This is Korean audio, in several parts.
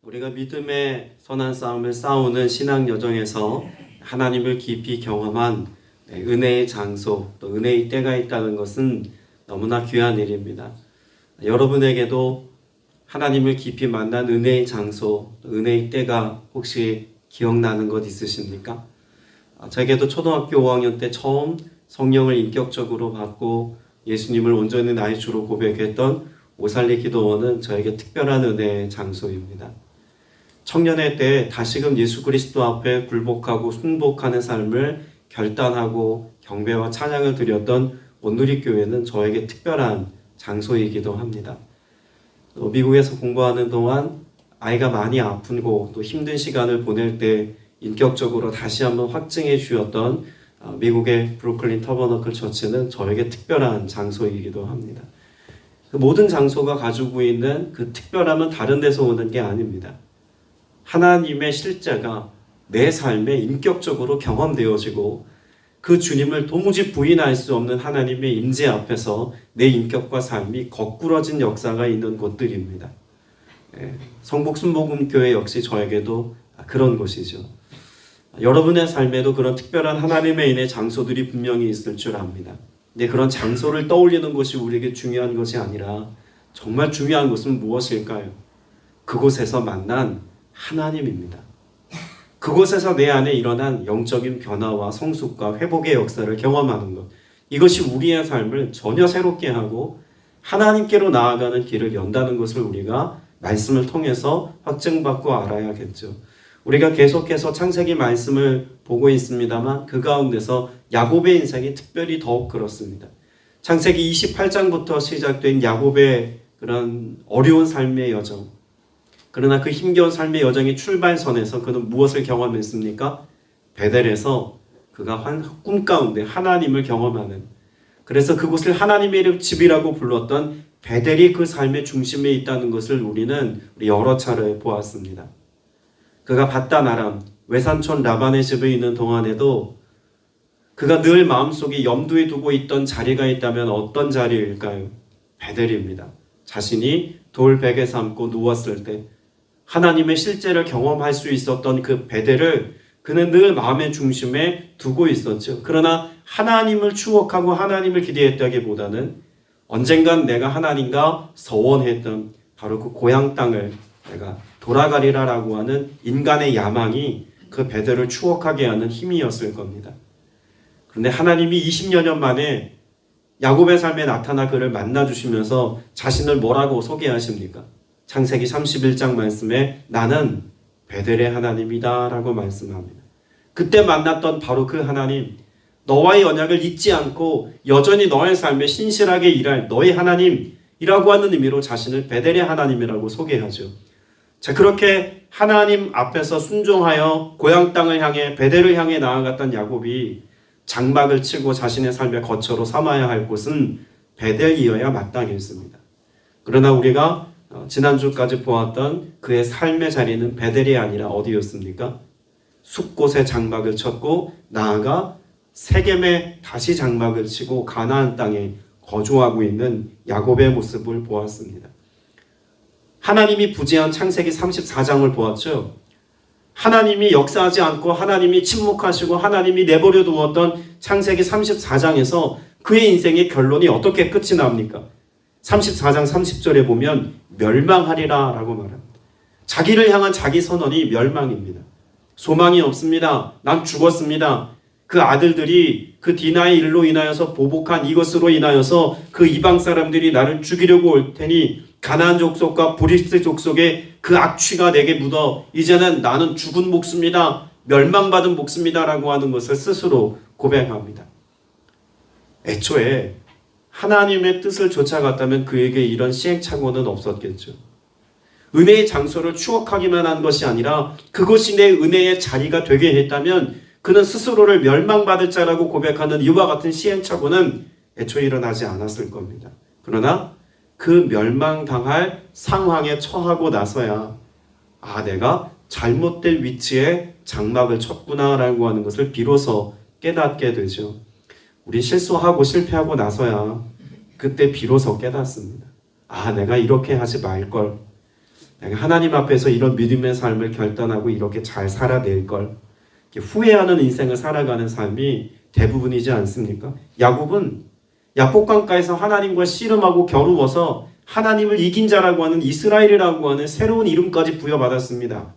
우리가 믿음의 선한 싸움을 싸우는 신앙 여정에서 하나님을 깊이 경험한 은혜의 장소, 또 은혜의 때가 있다는 것은 너무나 귀한 일입니다. 여러분에게도 하나님을 깊이 만난 은혜의 장소, 은혜의 때가 혹시 기억나는 것 있으십니까? 저에게도 초등학교 5학년 때 처음 성령을 인격적으로 받고 예수님을 온전히 나의 주로 고백했던 오살리 기도원은 저에게 특별한 은혜의 장소입니다. 청년의 때 다시금 예수 그리스도 앞에 굴복하고 순복하는 삶을 결단하고 경배와 찬양을 드렸던 온누리교회는 저에게 특별한 장소이기도 합니다. 또 미국에서 공부하는 동안 아이가 많이 아프고 또 힘든 시간을 보낼 때 인격적으로 다시 한번 확증해 주었던 미국의 브루클린 터버너클 처치는 저에게 특별한 장소이기도 합니다. 그 모든 장소가 가지고 있는 그 특별함은 다른 데서 오는 게 아닙니다. 하나님의 실제가 내 삶에 인격적으로 경험되어지고 그 주님을 도무지 부인할 수 없는 하나님의 임재 앞에서 내 인격과 삶이 거꾸러진 역사가 있는 곳들입니다. 성북순복음교회 역시 저에게도 그런 곳이죠. 여러분의 삶에도 그런 특별한 하나님의 은혜 장소들이 분명히 있을 줄 압니다. 근데 그런 장소를 떠올리는 것이 우리에게 중요한 것이 아니라 정말 중요한 것은 무엇일까요? 그곳에서 만난 하나님입니다. 그곳에서 내 안에 일어난 영적인 변화와 성숙과 회복의 역사를 경험하는 것, 이것이 우리의 삶을 전혀 새롭게 하고 하나님께로 나아가는 길을 연다는 것을 우리가 말씀을 통해서 확증받고 알아야겠죠. 우리가 계속해서 창세기 말씀을 보고 있습니다만 그 가운데서 야곱의 인생이 특별히 더욱 그렇습니다. 창세기 28장부터 시작된 야곱의 그런 어려운 삶의 여정, 그러나 그 힘겨운 삶의 여정의 출발선에서 그는 무엇을 경험했습니까? 베델에서 그가 꿈 가운데 하나님을 경험하는, 그래서 그곳을 하나님의 집이라고 불렀던 베델이 그 삶의 중심에 있다는 것을 우리는 여러 차례 보았습니다. 그가 밧단 아람 외산촌 라반의 집에 있는 동안에도 그가 늘 마음속에 염두에 두고 있던 자리가 있다면 어떤 자리일까요? 베델입니다. 자신이 돌베개 삼고 누웠을 때 하나님의 실제를 경험할 수 있었던 그 베델을 그는 늘 마음의 중심에 두고 있었죠. 그러나 하나님을 추억하고 하나님을 기대했다기보다는 언젠간 내가 하나님과 서원했던 바로 그 고향 땅을 내가 돌아가리라라고 하는 인간의 야망이 그 베델을 추억하게 하는 힘이었을 겁니다. 그런데 하나님이 20여 년 만에 야곱의 삶에 나타나 그를 만나주시면서 자신을 뭐라고 소개하십니까? 창세기 31장 말씀에 나는 베델의 하나님이다 라고 말씀합니다. 그때 만났던 바로 그 하나님, 너와의 언약을 잊지 않고 여전히 너의 삶에 신실하게 일할 너의 하나님이라고 하는 의미로 자신을 베델의 하나님이라고 소개하죠. 자, 그렇게 하나님 앞에서 순종하여 고향 땅을 향해 베델을 향해 나아갔던 야곱이 장막을 치고 자신의 삶의 거처로 삼아야 할 곳은 베델이어야 마땅했습니다. 그러나 우리가 지난주까지 보았던 그의 삶의 자리는 베델이 아니라 어디였습니까? 숲곳에 장막을 쳤고 나아가 세겜에 다시 장막을 치고 가나안 땅에 거주하고 있는 야곱의 모습을 보았습니다. 하나님이 부재한 창세기 34장을 보았죠. 하나님이 역사하지 않고 하나님이 침묵하시고 하나님이 내버려 두었던 창세기 34장에서 그의 인생의 결론이 어떻게 끝이 납니까? 34장 30절에 보면 멸망하리라 라고 말합니다. 자기를 향한 자기 선언이 멸망입니다. 소망이 없습니다. 난 죽었습니다. 그 아들들이 그 디나의 일로 인하여서 보복한 이것으로 인하여서 그 이방 사람들이 나를 죽이려고 올 테니 가나안 족속과 브리스 족속의 그 악취가 내게 묻어 이제는 나는 죽은 목숨이다. 멸망받은 목숨이다 라고 하는 것을 스스로 고백합니다. 애초에 하나님의 뜻을 쫓아갔다면 그에게 이런 시행착오는 없었겠죠. 은혜의 장소를 추억하기만 한 것이 아니라 그것이 내 은혜의 자리가 되게 했다면 그는 스스로를 멸망받을 자라고 고백하는 이와 같은 시행착오는 애초에 일어나지 않았을 겁니다. 그러나 그 멸망당할 상황에 처하고 나서야 내가 잘못된 위치에 장막을 쳤구나라고 하는 것을 비로소 깨닫게 되죠. 우리 실수하고 실패하고 나서야 그때 비로소 깨닫습니다. 내가 이렇게 하지 말걸. 내가 하나님 앞에서 이런 믿음의 삶을 결단하고 이렇게 잘 살아낼 걸, 후회하는 인생을 살아가는 삶이 대부분이지 않습니까? 야곱은 야복강가에서 하나님과 씨름하고 겨루어서 하나님을 이긴 자라고 하는 이스라엘이라고 하는 새로운 이름까지 부여받았습니다.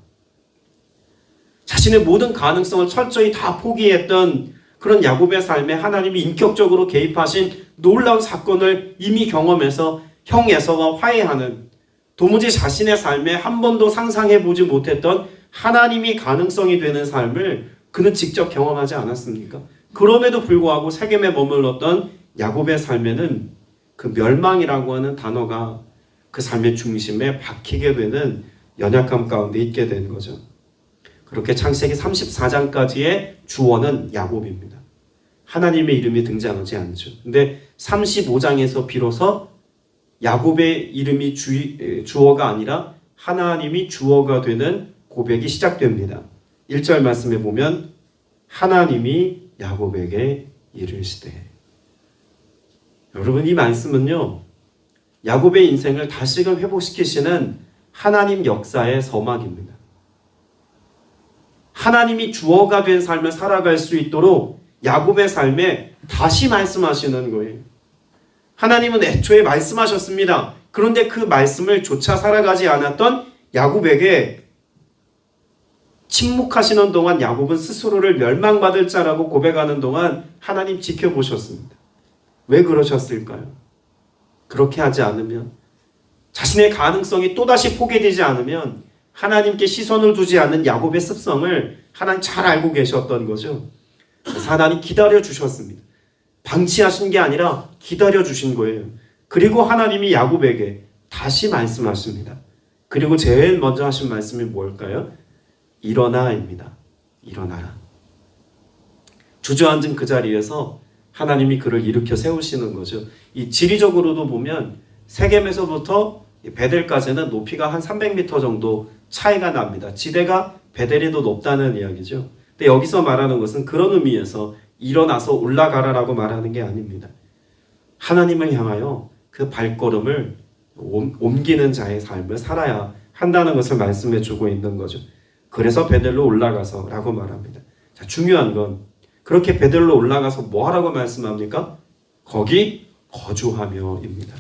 자신의 모든 가능성을 철저히 다 포기했던 그런 야곱의 삶에 하나님이 인격적으로 개입하신 놀라운 사건을 이미 경험해서 형 에서와 화해하는, 도무지 자신의 삶에 한 번도 상상해보지 못했던 하나님이 가능성이 되는 삶을 그는 직접 경험하지 않았습니까? 그럼에도 불구하고 세겜에 머물렀던 야곱의 삶에는 그 멸망이라고 하는 단어가 그 삶의 중심에 박히게 되는 연약함 가운데 있게 된 거죠. 그렇게 창세기 34장까지의 주어는 야곱입니다. 하나님의 이름이 등장하지 않죠. 근데 35장에서 비로소 야곱의 이름이 주어가 아니라 하나님이 주어가 되는 고백이 시작됩니다. 1절 말씀에 보면 하나님이 야곱에게 이르시되. 여러분, 이 말씀은요, 야곱의 인생을 다시금 회복시키시는 하나님 역사의 서막입니다. 하나님이 주어가 된 삶을 살아갈 수 있도록 야곱의 삶에 다시 말씀하시는 거예요. 하나님은 애초에 말씀하셨습니다. 그런데 그 말씀을 조차 살아가지 않았던 야곱에게 침묵하시는 동안 야곱은 스스로를 멸망받을 자라고 고백하는 동안 하나님 지켜보셨습니다. 왜 그러셨을까요? 그렇게 하지 않으면, 자신의 가능성이 또다시 포기되지 않으면 하나님께 시선을 두지 않는 야곱의 습성을 하나님 잘 알고 계셨던 거죠. 그래서 하나님 기다려 주셨습니다. 방치하신 게 아니라 기다려 주신 거예요. 그리고 하나님이 야곱에게 다시 말씀하십니다. 그리고 제일 먼저 하신 말씀이 뭘까요? 일어나입니다. 일어나라. 주저앉은 그 자리에서 하나님이 그를 일으켜 세우시는 거죠. 이 지리적으로도 보면 세겜에서부터 베델까지는 높이가 한 300m 정도 차이가 납니다. 지대가 베델이 더 높다는 이야기죠. 근데 여기서 말하는 것은 그런 의미에서 일어나서 올라가라라고 말하는 게 아닙니다. 하나님을 향하여 그 발걸음을 옮기는 자의 삶을 살아야 한다는 것을 말씀해 주고 있는 거죠. 그래서 베델로 올라가서 라고 말합니다. 자, 중요한 건 그렇게 베델로 올라가서 뭐 하라고 말씀합니까? 거기 거주하며입니다.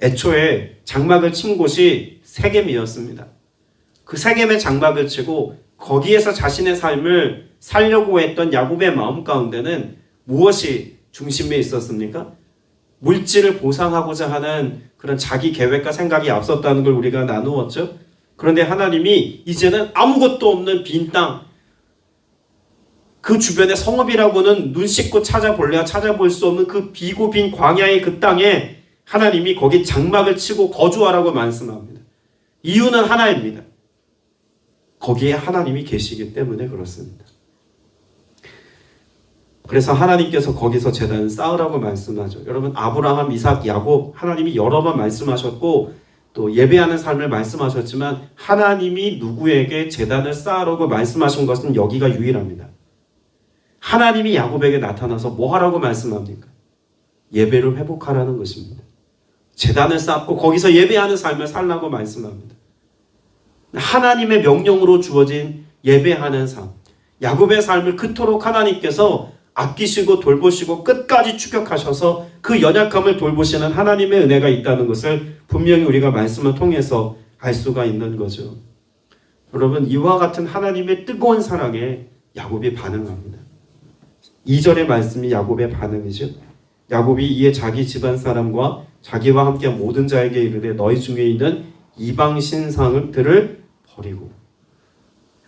애초에 장막을 친 곳이 세겜이었습니다. 그 세겜에 장막을 치고 거기에서 자신의 삶을 살려고 했던 야곱의 마음 가운데는 무엇이 중심에 있었습니까? 물질을 보상하고자 하는 그런 자기 계획과 생각이 앞섰다는 걸 우리가 나누었죠. 그런데 하나님이 이제는 아무것도 없는 빈 땅, 그 주변의 성읍이라고는 눈 씻고 찾아볼래야 찾아볼 수 없는 그 비고 빈 광야의 그 땅에 하나님이 거기 장막을 치고 거주하라고 말씀합니다. 이유는 하나입니다. 거기에 하나님이 계시기 때문에 그렇습니다. 그래서 하나님께서 거기서 제단을 쌓으라고 말씀하죠. 여러분, 아브라함, 이삭, 야곱 하나님이 여러 번 말씀하셨고 또 예배하는 삶을 말씀하셨지만 하나님이 누구에게 제단을 쌓으라고 말씀하신 것은 여기가 유일합니다. 하나님이 야곱에게 나타나서 뭐 하라고 말씀합니까? 예배를 회복하라는 것입니다. 제단을 쌓고 거기서 예배하는 삶을 살라고 말씀합니다. 하나님의 명령으로 주어진 예배하는 삶, 야곱의 삶을 그토록 하나님께서 아끼시고 돌보시고 끝까지 추격하셔서 그 연약함을 돌보시는 하나님의 은혜가 있다는 것을 분명히 우리가 말씀을 통해서 알 수가 있는 거죠. 여러분, 이와 같은 하나님의 뜨거운 사랑에 야곱이 반응합니다. 2절의 말씀이 야곱의 반응이죠. 야곱이 이에 자기 집안 사람과 자기와 함께 모든 자에게 이르되 너희 중에 있는 이방 신상들을 버리고.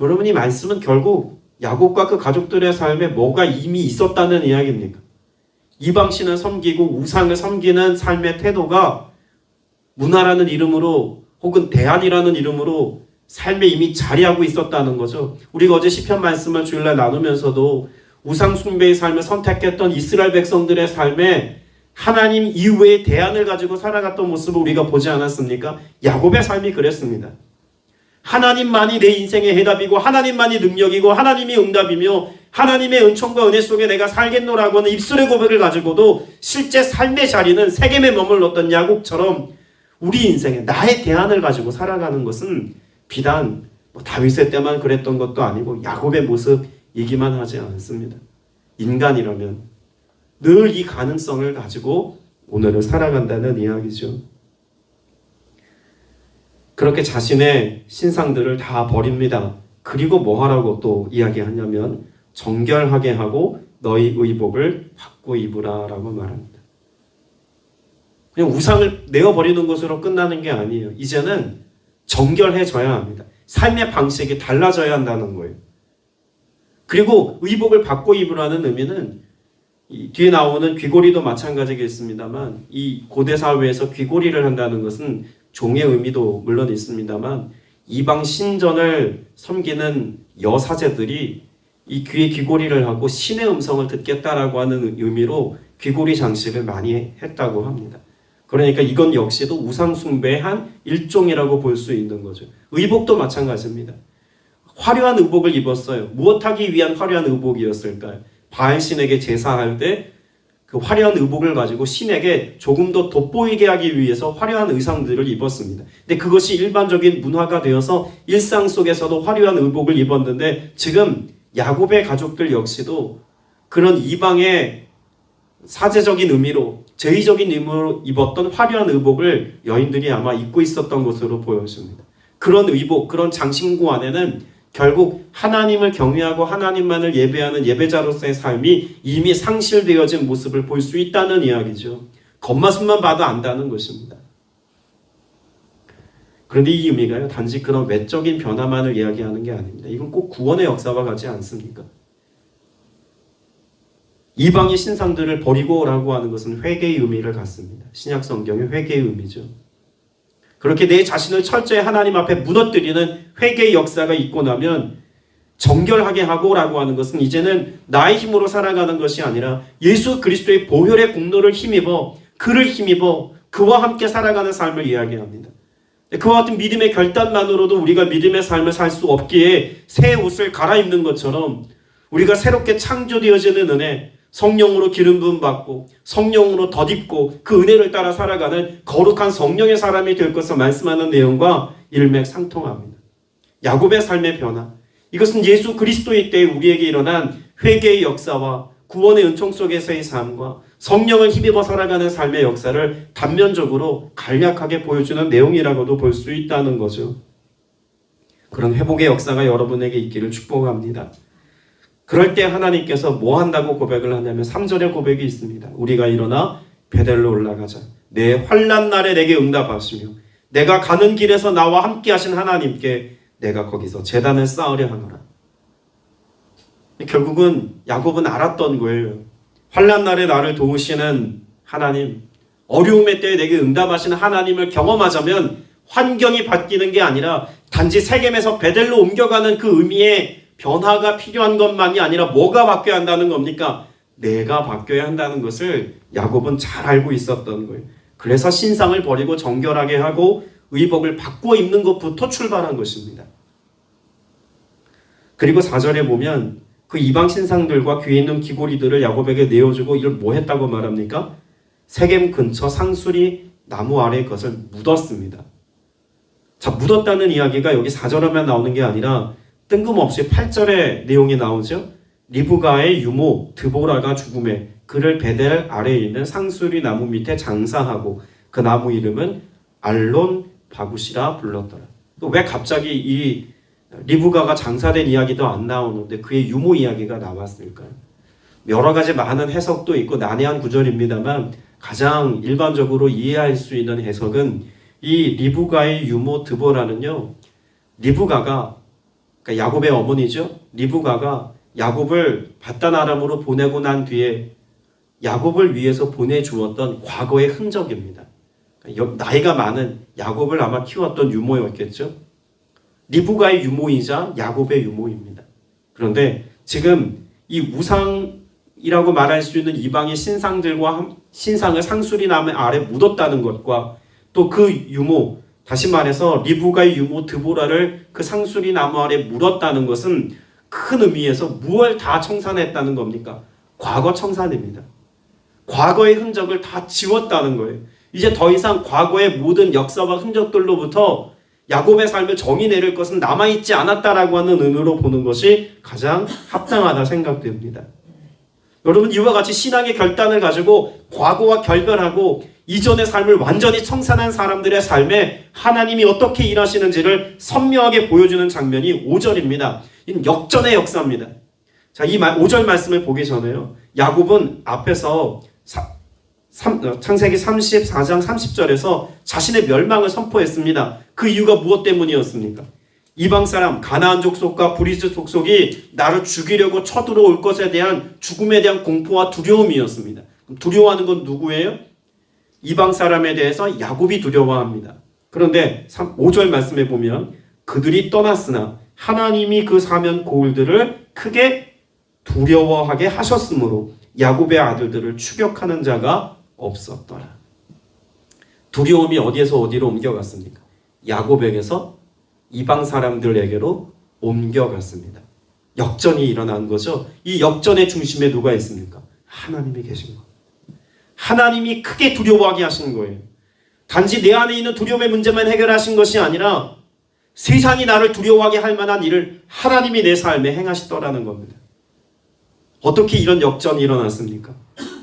여러분, 이 말씀은 결국 야곱과 그 가족들의 삶에 뭐가 이미 있었다는 이야기입니까? 이방신을 섬기고 우상을 섬기는 삶의 태도가 문화라는 이름으로 혹은 대안이라는 이름으로 삶에 이미 자리하고 있었다는 거죠. 우리가 어제 시편 말씀을 주일날 나누면서도 우상 숭배의 삶을 선택했던 이스라엘 백성들의 삶에 하나님 이후의 대안을 가지고 살아갔던 모습을 우리가 보지 않았습니까? 야곱의 삶이 그랬습니다. 하나님만이 내 인생의 해답이고 하나님만이 능력이고 하나님이 응답이며 하나님의 은총과 은혜 속에 내가 살겠노라고 하는 입술의 고백을 가지고도 실제 삶의 자리는 세겜에 머물렀던 야곱처럼 우리 인생에 나의 대안을 가지고 살아가는 것은 비단 다윗의 때만 그랬던 것도 아니고 야곱의 모습이기만 하지 않습니다. 인간이라면 늘 이 가능성을 가지고 오늘을 살아간다는 이야기죠. 그렇게 자신의 신상들을 다 버립니다. 그리고 뭐 하라고 또 이야기하냐면 정결하게 하고 너희 의복을 바꿔 입으라 라고 말합니다. 그냥 우상을 내어버리는 것으로 끝나는 게 아니에요. 이제는 정결해져야 합니다. 삶의 방식이 달라져야 한다는 거예요. 그리고 의복을 바꿔 입으라는 의미는 이 뒤에 나오는 귀고리도 마찬가지겠습니다만 이 고대 사회에서 귀고리를 한다는 것은 종의 의미도 물론 있습니다만 이방 신전을 섬기는 여사제들이 이 귀에 귀고리를 하고 신의 음성을 듣겠다라고 하는 의미로 귀고리 장식을 많이 했다고 합니다. 그러니까 이건 역시도 우상 숭배의 한 일종이라고 볼 수 있는 거죠. 의복도 마찬가지입니다. 화려한 의복을 입었어요. 무엇하기 위한 화려한 의복이었을까요? 바알 신에게 제사할 때 그 화려한 의복을 가지고 신에게 조금 더 돋보이게 하기 위해서 화려한 의상들을 입었습니다. 근데 그것이 일반적인 문화가 되어서 일상 속에서도 화려한 의복을 입었는데 지금 야곱의 가족들 역시도 그런 이방의 사제적인 의미로 제의적인 의미로 입었던 화려한 의복을 여인들이 아마 입고 있었던 것으로 보여집니다. 그런 의복, 그런 장신구 안에는 결국 하나님을 경외하고 하나님만을 예배하는 예배자로서의 삶이 이미 상실되어진 모습을 볼 수 있다는 이야기죠. 겉모습만 봐도 안다는 것입니다. 그런데 이 의미가요, 단지 그런 외적인 변화만을 이야기하는 게 아닙니다. 이건 꼭 구원의 역사와 같지 않습니까? 이방의 신상들을 버리고라고 하는 것은 회개의 의미를 갖습니다. 신약 성경의 회개의 의미죠. 그렇게 내 자신을 철저히 하나님 앞에 무너뜨리는 회개의 역사가 있고 나면 정결하게 하고라고 하는 것은 이제는 나의 힘으로 살아가는 것이 아니라 예수 그리스도의 보혈의 공로를 힘입어 그를 힘입어 그와 함께 살아가는 삶을 이야기합니다. 그와 같은 믿음의 결단만으로도 우리가 믿음의 삶을 살 수 없기에 새 옷을 갈아입는 것처럼 우리가 새롭게 창조되어지는 은혜, 성령으로 기름 부음 받고 성령으로 덧입고 그 은혜를 따라 살아가는 거룩한 성령의 사람이 될 것을 말씀하는 내용과 일맥상통합니다. 야곱의 삶의 변화, 이것은 예수 그리스도의 때에 우리에게 일어난 회개의 역사와 구원의 은총 속에서의 삶과 성령을 힘입어 살아가는 삶의 역사를 단면적으로 간략하게 보여주는 내용이라고도 볼 수 있다는 거죠. 그런 회복의 역사가 여러분에게 있기를 축복합니다. 그럴 때 하나님께서 뭐 한다고 고백을 하냐면 3절의 고백이 있습니다. 우리가 일어나 베델로 올라가자. 내 환난 날에 내게 응답하시며 내가 가는 길에서 나와 함께 하신 하나님께 내가 거기서 제단을 쌓으려 하노라. 결국은 야곱은 알았던 거예요. 환난 날에 나를 도우시는 하나님, 어려움의 때에 내게 응답하시는 하나님을 경험하자면 환경이 바뀌는 게 아니라 단지 세겜에서 베델로 옮겨가는 그 의미의 변화가 필요한 것만이 아니라 뭐가 바뀌어야 한다는 겁니까? 내가 바뀌어야 한다는 것을 야곱은 잘 알고 있었던 거예요. 그래서 신상을 버리고 정결하게 하고 의복을 바꾸어 입는 것부터 출발한 것입니다. 그리고 4절에 보면 그 이방 신상들과 귀에 있는 귀고리들을 야곱에게 내어주고 이걸 뭐 했다고 말합니까? 세겜 근처 상수리 나무 아래에 그것을 묻었습니다. 자, 묻었다는 이야기가 여기 4절에만 나오는 게 아니라 뜬금없이 8절의 내용이 나오죠. 리브가의 유모 드보라가 죽음에 그를 베델 아래에 있는 상수리 나무 밑에 장사하고 그 나무 이름은 알론 바굿이라 불렀더라. 왜 갑자기 이 리브가가 장사된 이야기도 안 나오는데 그의 유모 이야기가 나왔을까요? 여러 가지 많은 해석도 있고 난해한 구절입니다만 가장 일반적으로 이해할 수 있는 해석은 이 리브가의 유모 드보라는요, 리브가가 그러니까 야곱의 어머니죠. 리브가가 야곱을 바단 아람으로 보내고 난 뒤에 야곱을 위해서 보내주었던 과거의 흔적입니다. 그러니까 나이가 많은 야곱을 아마 키웠던 유모였겠죠. 리브가의 유모이자 야곱의 유모입니다. 그런데 지금 이 우상이라고 말할 수 있는 이방의 신상들과 신상을 상수리 나무 아래 묻었다는 것과 또 그 유모, 다시 말해서 리브가의 유모 드보라를 그 상수리 나무 아래 물었다는 것은 큰 의미에서 무엇을 다 청산했다는 겁니까? 과거 청산입니다. 과거의 흔적을 다 지웠다는 거예요. 이제 더 이상 과거의 모든 역사와 흔적들로부터 야곱의 삶을 정의 내릴 것은 남아있지 않았다라고 하는 의미로 보는 것이 가장 합당하다 생각됩니다. 여러분, 이와 같이 신앙의 결단을 가지고 과거와 결별하고 이전의 삶을 완전히 청산한 사람들의 삶에 하나님이 어떻게 일하시는지를 선명하게 보여주는 장면이 5절입니다. 이 역전의 역사입니다. 자, 이 5절 말씀을 보기 전에요, 야곱은 앞에서 창세기 34장 30절에서 자신의 멸망을 선포했습니다. 그 이유가 무엇 때문이었습니까? 이방 사람 가나안 족속과 브리스 족속이 나를 죽이려고 쳐들어올 것에 대한 죽음에 대한 공포와 두려움이었습니다. 두려워하는 건 누구예요? 이방 사람에 대해서 야곱이 두려워합니다. 그런데 5절 말씀에 보면 그들이 떠났으나 하나님이 그 사면 고울들을 크게 두려워하게 하셨으므로 야곱의 아들들을 추격하는 자가 없었더라. 두려움이 어디에서 어디로 옮겨갔습니까? 야곱에게서 이방 사람들에게로 옮겨갔습니다. 역전이 일어난 거죠. 이 역전의 중심에 누가 있습니까? 하나님이 계신 거. 하나님이 크게 두려워하게 하신 거예요. 단지 내 안에 있는 두려움의 문제만 해결하신 것이 아니라 세상이 나를 두려워하게 할 만한 일을 하나님이 내 삶에 행하시더라는 겁니다. 어떻게 이런 역전이 일어났습니까?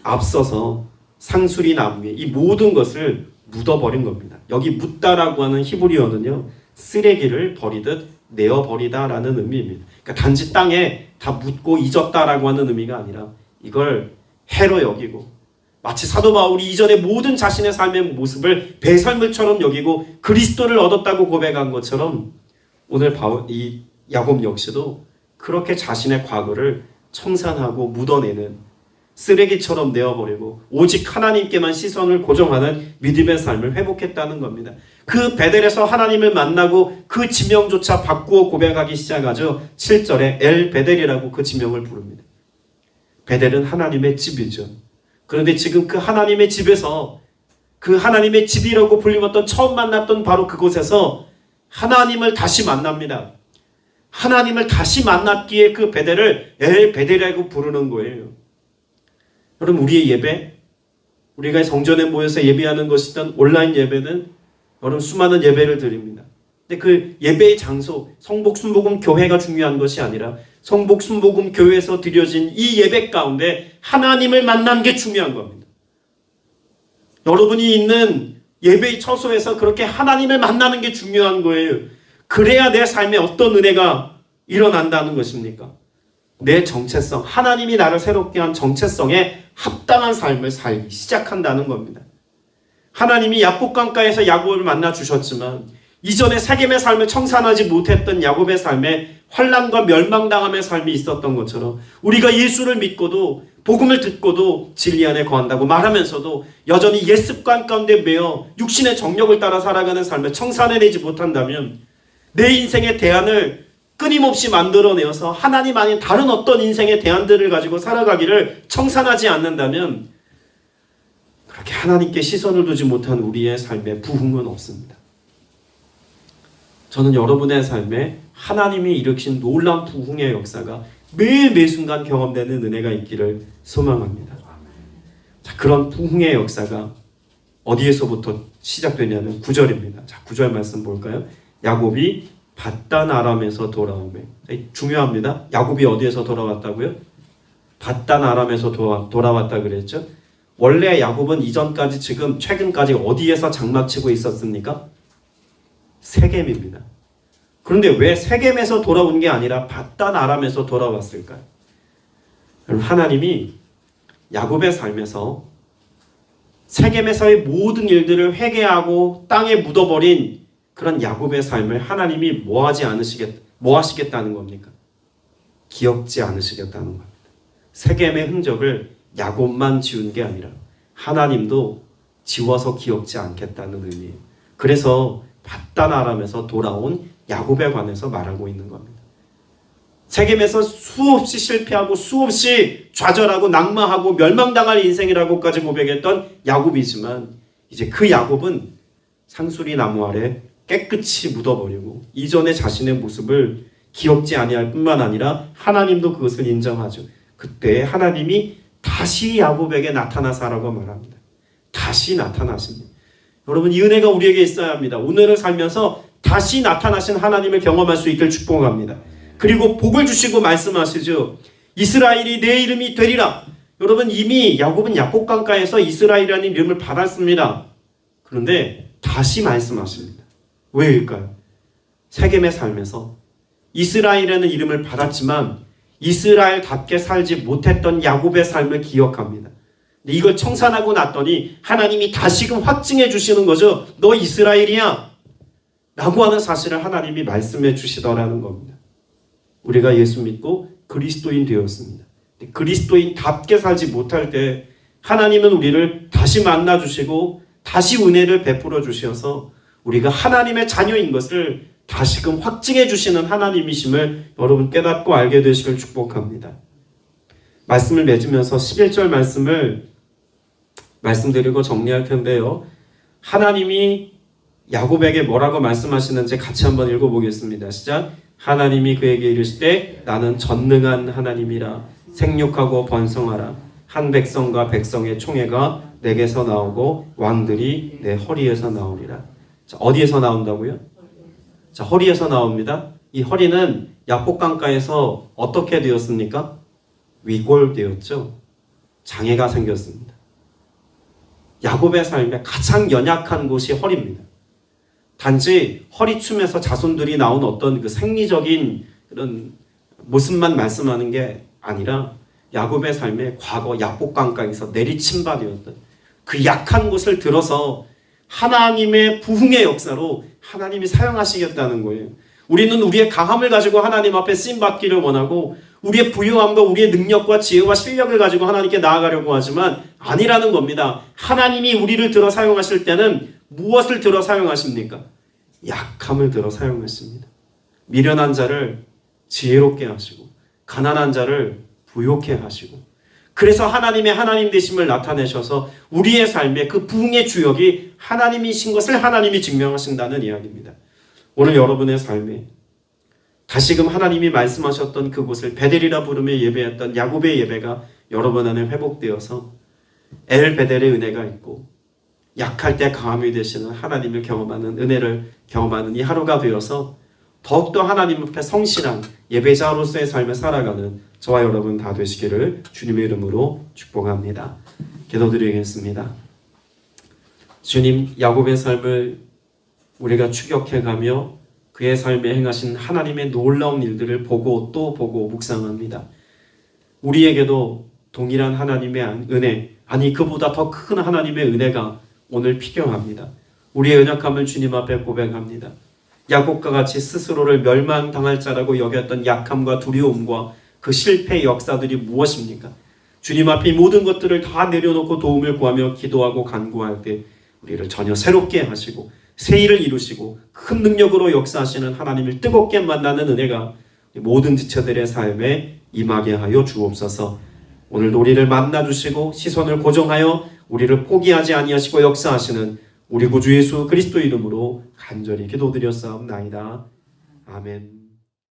앞서서 상수리 나무에 이 모든 것을 묻어버린 겁니다. 여기 묻다라고 하는 히브리어는요, 쓰레기를 버리듯 내어버리다라는 의미입니다. 그러니까 단지 땅에 다 묻고 잊었다라고 하는 의미가 아니라 이걸 해로 여기고, 마치 사도 바울이 이전에 모든 자신의 삶의 모습을 배설물처럼 여기고 그리스도를 얻었다고 고백한 것처럼 오늘 이 야곱 역시도 그렇게 자신의 과거를 청산하고 묻어내는, 쓰레기처럼 내어버리고 오직 하나님께만 시선을 고정하는 믿음의 삶을 회복했다는 겁니다. 그 베델에서 하나님을 만나고 그 지명조차 바꾸어 고백하기 시작하죠. 7절에 엘 베델이라고 그 지명을 부릅니다. 베델은 하나님의 집이죠. 그런데 지금 그 하나님의 집에서, 그 하나님의 집이라고 불리웠던 처음 만났던 바로 그곳에서 하나님을 다시 만납니다. 하나님을 다시 만났기에 그 베델을 엘 베델이라고 부르는 거예요. 여러분, 우리의 예배, 우리가 성전에 모여서 예배하는 것이든 온라인 예배는 여러분 수많은 예배를 드립니다. 근데 그 예배의 장소, 성복순복음 교회가 중요한 것이 아니라 성복순복음 교회에서 드려진 이 예배 가운데 하나님을 만난 게 중요한 겁니다. 여러분이 있는 예배의 처소에서 그렇게 하나님을 만나는 게 중요한 거예요. 그래야 내 삶에 어떤 은혜가 일어난다는 것입니까? 내 정체성, 하나님이 나를 새롭게 한 정체성에 합당한 삶을 살기 시작한다는 겁니다. 하나님이 야복강가에서 야곱을 만나 주셨지만 이전에 세겜의 삶을 청산하지 못했던 야곱의 삶에 환난과 멸망당함의 삶이 있었던 것처럼 우리가 예수를 믿고도 복음을 듣고도 진리 안에 거한다고 말하면서도 여전히 옛습관 가운데 매여 육신의 정욕을 따라 살아가는 삶을 청산해내지 못한다면 내 인생의 대안을 끊임없이 만들어내어서 하나님 아닌 다른 어떤 인생의 대안들을 가지고 살아가기를 청산하지 않는다면 그렇게 하나님께 시선을 두지 못한 우리의 삶에 부흥은 없습니다. 저는 여러분의 삶에 하나님이 일으킨 놀라운 부흥의 역사가 매일 매순간 경험되는 은혜가 있기를 소망합니다. 자, 그런 부흥의 역사가 어디에서부터 시작되냐면 9절입니다. 자, 9절 말씀 볼까요? 야곱이 밧단 아람에서 돌아오매. 중요합니다. 야곱이 어디에서 돌아왔다고요? 밧단 아람에서 돌아왔다 그랬죠? 원래 야곱은 이전까지 지금 최근까지 어디에서 장막치고 있었습니까? 세겜입니다. 그런데 왜 세겜에서 돌아온 게 아니라 밧단 아람에서 돌아왔을까요? 하나님이 야곱의 삶에서 세겜에서의 모든 일들을 회개하고 땅에 묻어버린 그런 야곱의 삶을 하나님이 뭐 하시겠다는 겁니까? 기억지 않으시겠다는 겁니다. 세겜의 흔적을 야곱만 지운 게 아니라 하나님도 지워서 기억지 않겠다는 의미예요. 그래서 밧단 아람에서 돌아온 야곱에 관해서 말하고 있는 겁니다. 세겜에서 수없이 실패하고 수없이 좌절하고 낙마하고 멸망당할 인생이라고까지 고백했던 야곱이지만 이제 그 야곱은 상수리 나무 아래 깨끗이 묻어버리고 이전의 자신의 모습을 기억지 아니할 뿐만 아니라 하나님도 그것을 인정하죠. 그때 하나님이 다시 야곱에게 나타나사라고 말합니다. 다시 나타나십니다. 여러분, 이 은혜가 우리에게 있어야 합니다. 오늘을 살면서 다시 나타나신 하나님을 경험할 수 있길 축복합니다. 그리고 복을 주시고 말씀하시죠. 이스라엘이 내 이름이 되리라. 여러분, 이미 야곱은 야복강가에서 이스라엘이라는 이름을 받았습니다. 그런데 다시 말씀하십니다. 왜일까요? 세겜의 삶에서 이스라엘이라는 이름을 받았지만 이스라엘답게 살지 못했던 야곱의 삶을 기억합니다. 이걸 청산하고 났더니 하나님이 다시금 확증해 주시는 거죠. 너 이스라엘이야 라고 하는 사실을 하나님이 말씀해 주시더라는 겁니다. 우리가 예수 믿고 그리스도인 되었습니다. 그리스도인답게 살지 못할 때 하나님은 우리를 다시 만나 주시고 다시 은혜를 베풀어 주셔서 우리가 하나님의 자녀인 것을 다시금 확증해 주시는 하나님이심을 여러분 깨닫고 알게 되시길 축복합니다. 말씀을 맺으면서 11절 말씀을 말씀드리고 정리할 텐데요. 하나님이 야곱에게 뭐라고 말씀하시는지 같이 한번 읽어보겠습니다. 시작. 하나님이 그에게 이르시되 나는 전능한 하나님이라 생육하고 번성하라. 한 백성과 백성의 총회가 내게서 나오고 왕들이 내 허리에서 나오리라. 자, 어디에서 나온다고요? 자, 허리에서 나옵니다. 이 허리는 야복강가에서 어떻게 되었습니까? 위골되었죠. 장애가 생겼습니다. 야곱의 삶에 가장 연약한 곳이 허리입니다. 단지 허리춤에서 자손들이 나온 어떤 그 생리적인 그런 모습만 말씀하는 게 아니라 야곱의 삶에 과거 야복강가에서 내리침바 되었던 그 약한 곳을 들어서 하나님의 부흥의 역사로 하나님이 사용하시겠다는 거예요. 우리는 우리의 강함을 가지고 하나님 앞에 쓰임받기를 원하고 우리의 부유함과 우리의 능력과 지혜와 실력을 가지고 하나님께 나아가려고 하지만 아니라는 겁니다. 하나님이 우리를 들어 사용하실 때는 무엇을 들어 사용하십니까? 약함을 들어 사용하십니다. 미련한 자를 지혜롭게 하시고 가난한 자를 부욕해 하시고 그래서 하나님의 하나님 되심을 나타내셔서 우리의 삶에 그 부흥의 주역이 하나님이신 것을 하나님이 증명하신다는 이야기입니다. 오늘 여러분의 삶에 다시금 하나님이 말씀하셨던 그곳을 베델이라 부르며 예배했던 야곱의 예배가 여러분 안에 회복되어서 엘 베델의 은혜가 있고 약할 때 강함이 되시는 하나님을 경험하는 은혜를 경험하는 이 하루가 되어서 더욱더 하나님 앞에 성실한 예배자로서의 삶을 살아가는 저와 여러분 다 되시기를 주님의 이름으로 축복합니다. 기도드리겠습니다. 주님, 야곱의 삶을 우리가 추격해가며 그의 삶에 행하신 하나님의 놀라운 일들을 보고 또 보고 묵상합니다. 우리에게도 동일한 하나님의 은혜, 아니 그보다 더 큰 하나님의 은혜가 오늘 필요합니다. 우리의 연약함을 주님 앞에 고백합니다. 야곱과 같이 스스로를 멸망당할 자라고 여겼던 약함과 두려움과 그 실패의 역사들이 무엇입니까? 주님 앞에 모든 것들을 다 내려놓고 도움을 구하며 기도하고 간구할 때 우리를 전혀 새롭게 하시고 새 일을 이루시고 큰 능력으로 역사하시는 하나님을 뜨겁게 만나는 은혜가 모든 지체들의 삶에 임하게 하여 주옵소서. 오늘도 우리를 만나주시고 시선을 고정하여 우리를 포기하지 아니하시고 역사하시는 우리 구주 예수 그리스도 이름으로 간절히 기도드렸사옵나이다. 아멘.